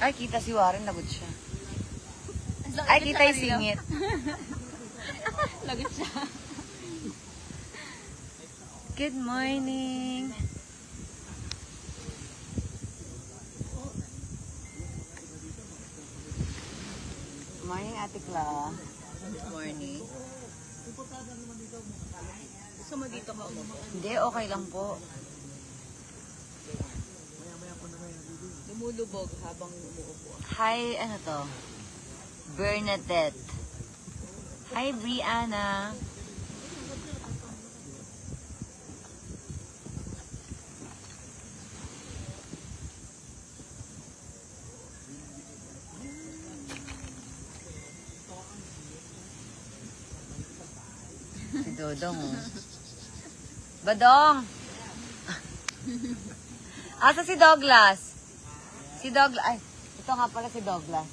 Ay, kita si Warren, lagot siya. Ay, kita yung singit. Lagot siya. Good morning. Morning, Ate Cla. Good morning. Gusto mo dito ka umupo? Hindi, okay lang po. Lumulubog habang umuupo. Hi, ano to? Bernadette. Hi, Brianna. Si Dodong, oh. Badong! Asa si Douglas? Si Douglas. Ay, ito nga pala si Douglas.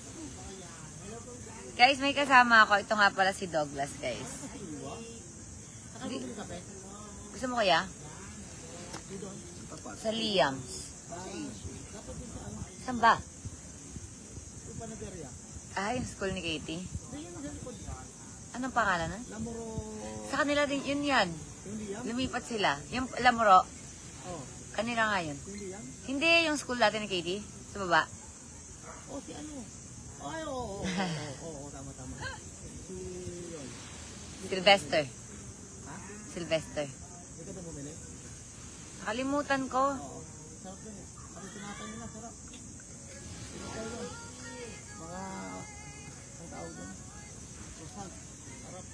Guys, may kasama ako. Ito nga pala si Douglas, guys. Gusto mo kaya? Sa Liams. Saan ba? Ah, yung school ni Katie. Anong pangalan nun? Sa kanila din, yun yan. Lumipat sila. Yung Lamuro. Kanila nga yun. Hindi yung school natin ni Katie. Sa baba. Oh, si ano? Ay, oo, tama. Si yun. Sylvester. Ha? Sylvester. Hindi ka na bumili? Nakalimutan ko. Oo. Sarap din eh. Kasi tinapay nila, sarap. Tinapay yun. Mga, ang tawag doon. Rosal. Sarap.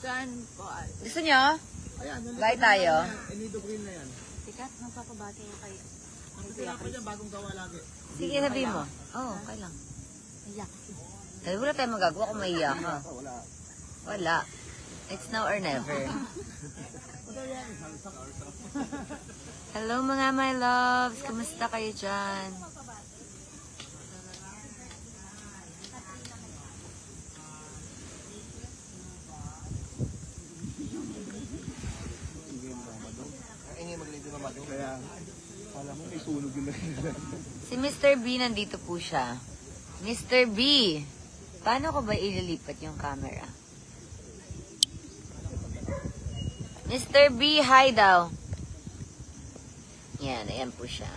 Saan po? Gusto nyo? Ayan, Bye tayo. Enido Green na yan. Sikat, magpapabati ko kayo. Ang tinapay niya, bagong gawa lagi. Sige, sabihin mo. Oo, okay lang. Ayak. Dahil wala tayong magagawa kung maiyak ka. Wala. Wala. It's now or never. Hello mga my loves. Kumusta kayo dyan? Ingay maglito na madong. Kaya, alam mo, may sunog yun na. Si Mr. B nandito po siya. Mr. B, paano ko ba ililipat yung camera? Mr. B, hi daw. Yan, ayan po siya.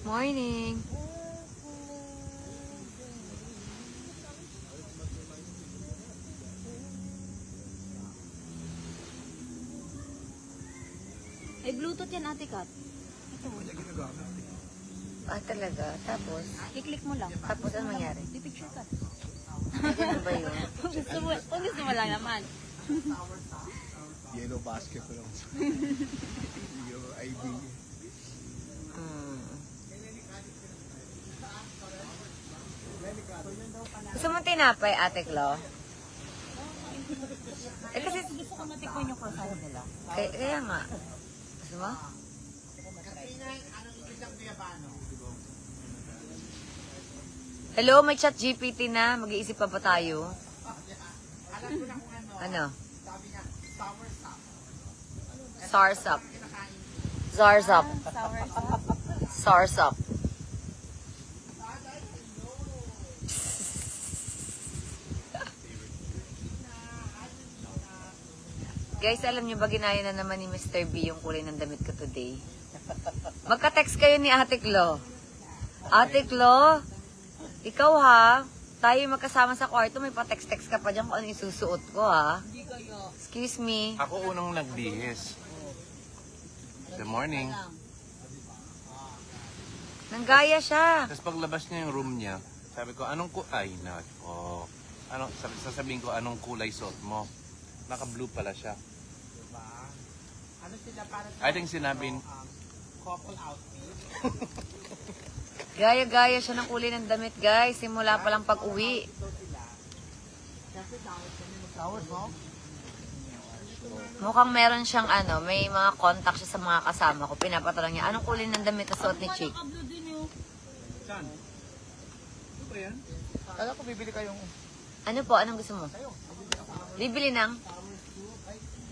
Morning. Ay, Bluetooth yan, Ate Kat. Ito. Ah, talaga? Tapos? I-click mo lang. Tapos ano mangyari? Di picture ka. Ano ba yun? Kung gusto mo lang naman. Yellow basket ko lang. Yung ID. Gusto mo tinapay, Ate Clo? Eh kasi, Gusto ko matikman yung croissant nila. kaya nga. Gusto mo? Hello, may chat GPT na. Mag-iisip pa ba tayo? Ano? Sarsap. Zarzap. Sarsap. Guys, alam niyo ba ginaya na naman ni Mr. B yung kulay ng damit ko today? Magka-text kayo ni Ate Clo. Ate Clo, ikaw ha, tayo magkasama sa kwarto, may pa-text-text ka pa dyan kung ano isusuot ko ha. Hindi kayo. Excuse me. Ako unang nagbihis. Good morning. Nanggaya siya. Tapos paglabas niya yung room niya, sabi ko, anong kulay? Sasabihin ko, anong kulay suot mo? Naka-blue pala siya. Ano sila para I think sinabing, couple outfit? Gaya-gaya siya ng kulay ng damit, guys. Simula pa lang pag-uwi. Tawad mo? Mukhang meron siyang ano, may mga contact siya sa mga kasama ko. Pinapatanong niya, anong kulay ng damit na suot ni Chick? Saan? Ano ba yan? Kala ko bibili kayong... Ano po? Anong gusto mo? Bibili ng?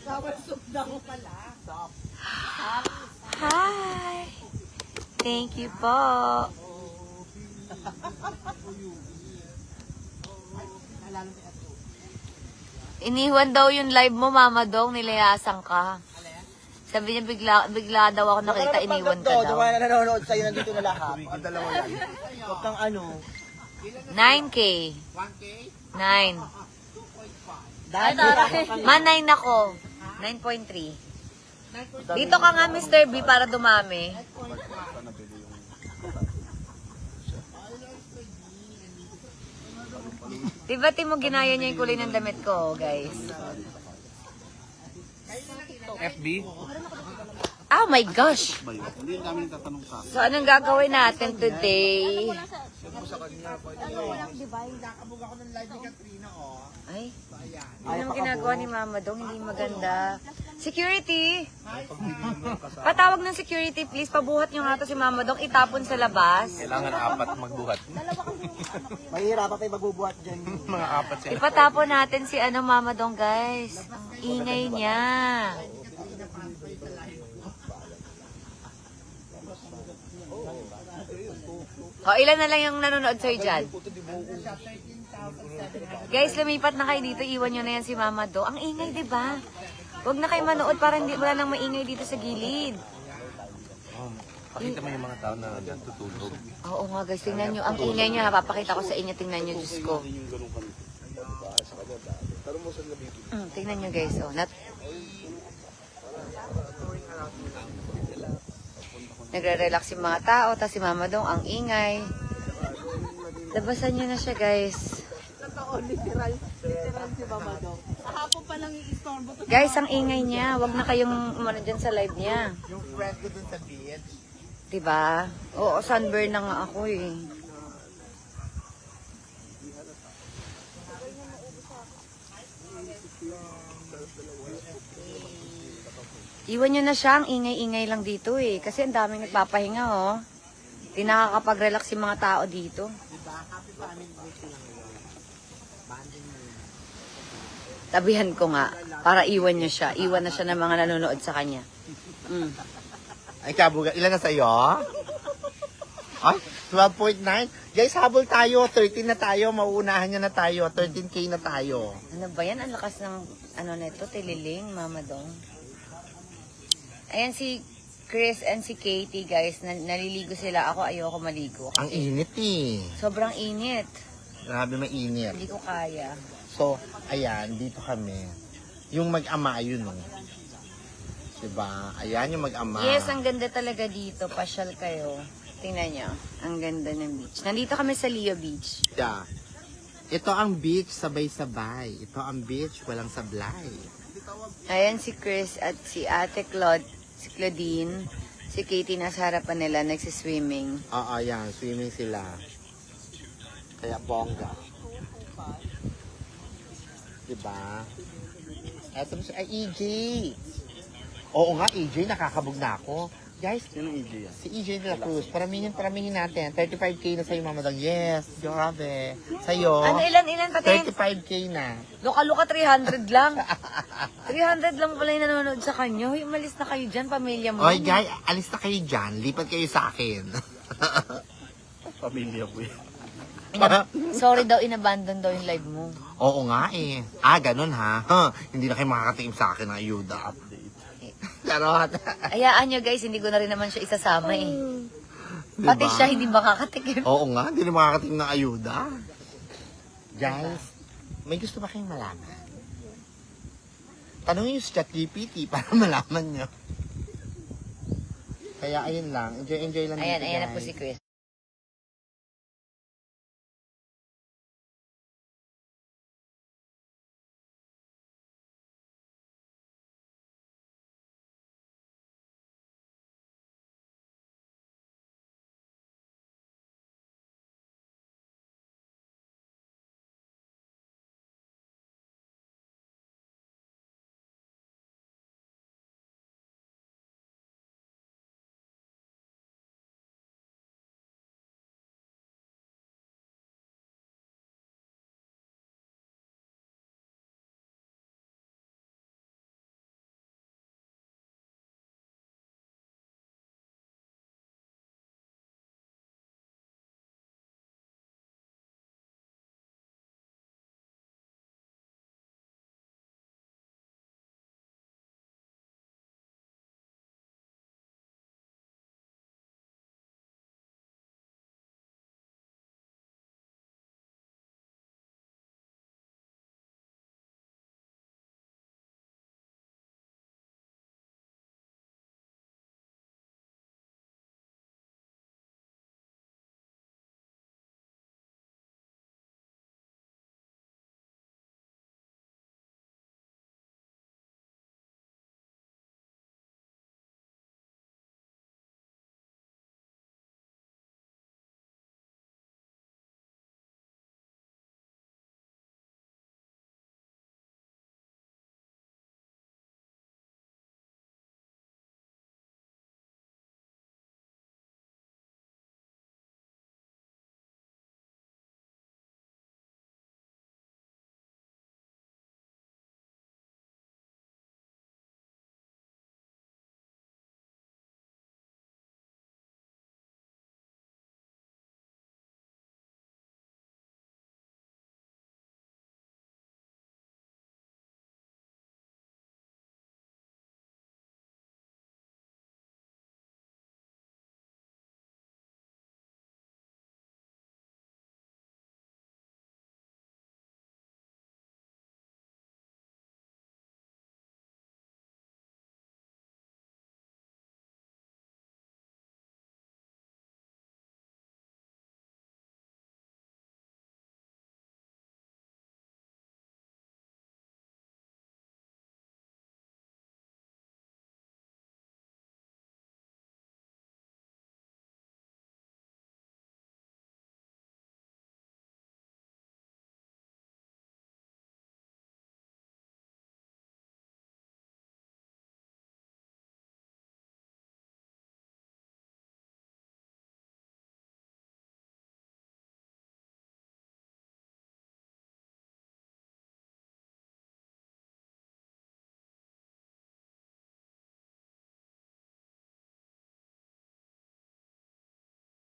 Sour soup daw pala. Stop. Hi! Thank you po. Iniwan daw yung live mo, Mama Dong. Nilayasan ka. Sabi niya, bigla daw ako nakita, iniwan ka daw. Diba na nanonood sa'yo, nandito na lahat. Ang dalawa yan. Huwag kang ano. 9K. 1K? 9. Dahil Ma, 9 ako. 9.3. Dito ka nga, Mr. B, para dumami. Diba, Timo, ginaya niya yung kulay ng damit ko, guys? FB? Oh my gosh! Hindi yung dami nagtatanong sa akin. So, anong gagawin natin today? Nakabog ako ng live ni Katrina, oh. Ay, ano naman ginagawa ni Mama Dong? Hindi maganda. Security! Patawag ng security, please. Pabuhat niyo nga to si Mama Dong. Itapon sa labas. Kailangan 4 magbuhat. Mahirap pa tayo magbubuhat dyan. Mga 4 sila. Ipatapon natin si ano Mama Dong, guys. Ang ingay niya. O, ilan na lang yung nanonood sa'yo dyan? Guys, lumipat na kayo dito. Iwan nyo na yan si Mama Do. Ang ingay, di ba? Huwag na kayo manood para hindi wala nang maingay dito sa gilid. Pakita mo yung mga tao na natutulog. Oo nga guys, tingnan nyo. Ang ingay nyo, napapakita ko sa inyo. Tingnan nyo, Diyos ko. Tingnan nyo guys. Oh, nagre-relax yung mga tao, tapos si Mama Dong, ang ingay. Labasan nyo na siya, guys. Literal si Mama Dong. Kahapon pa lang yung istorbo. Guys, ang ingay niya. Huwag na kayong umano dyan sa live niya. Yung friend ko dun sa beach. Diba? Oo, sunburn na nga ako eh. Iwan nyo na siya, ang ingay-ingay lang dito eh. Kasi ang daming nagpapahinga oh. Di nakakapag-relax yung mga tao dito. Diba? Happy family day sila ngayon. Banding mo yun. Tabihan ko nga, para iwan nyo siya. Iwan na siya ng mga nanonood sa kanya. Mm. Ay, kabuga. Ilan na sa'yo? Ay, 12.9. Guys, habol tayo. 13 na tayo. Mauunahan niya na tayo. 13K na tayo. Ano ba yan? Ang lakas ng ano nito, tililing, Mama Dong. Ayan si Chris and si Katie, guys. Naliligo sila. Ako ayoko maligo. Ang init eh. Sobrang init. Grabe mainit. Hindi ko kaya. So, ayan, dito kami. Yung mag-ama, yun, no? Diba? Ayan yung mag-ama. Yes, ang ganda talaga dito. Pasyal kayo. Tingnan nyo. Ang ganda ng beach. Nandito kami sa Leo Beach. Yeah. Ito ang beach, sabay-sabay. Ito ang beach, walang sablay. Ayan si Chris at si Ate si Claudine. Si Katie nasa harapan nila, nagsiswimming. Oo, yan. Swimming sila. Kaya bongga. Diba? Eto si EJ. Oo nga, EJ, nakakabog na ako. Guys, sino EJ yan? Si EJ de la Cruz. Paramihin natin. 35K na sa'yo, Mama Dong. Yes, grabe. Sa'yo, Ano, ilan patingin? 35K na. Luka-luka 300 lang. 300 lang pala yung nanonood sa kanya. Hoy, umalis na kayo dyan, pamilya mo. Oy, guys, alis na kayo dyan. Lipat kayo sa akin. Pamilya ko yan. Sorry daw, inabandon daw yung live mo. Oo nga eh. Ganun ha. Hindi na kayo makakatingin sa akin ng ayuda. Charot. Ayaan nyo guys, hindi ko na rin naman siya isasama eh. Pati Diba? siya hindi makakatikim. Oo nga, hindi na makakatingin ng ayuda. Guys, may gusto ba kayong malaman? Tanungin nyo sa ChatGPT para malaman nyo. Kaya ayun lang. Enjoy lang Ayan, dito, ayan na po guys. si Chris.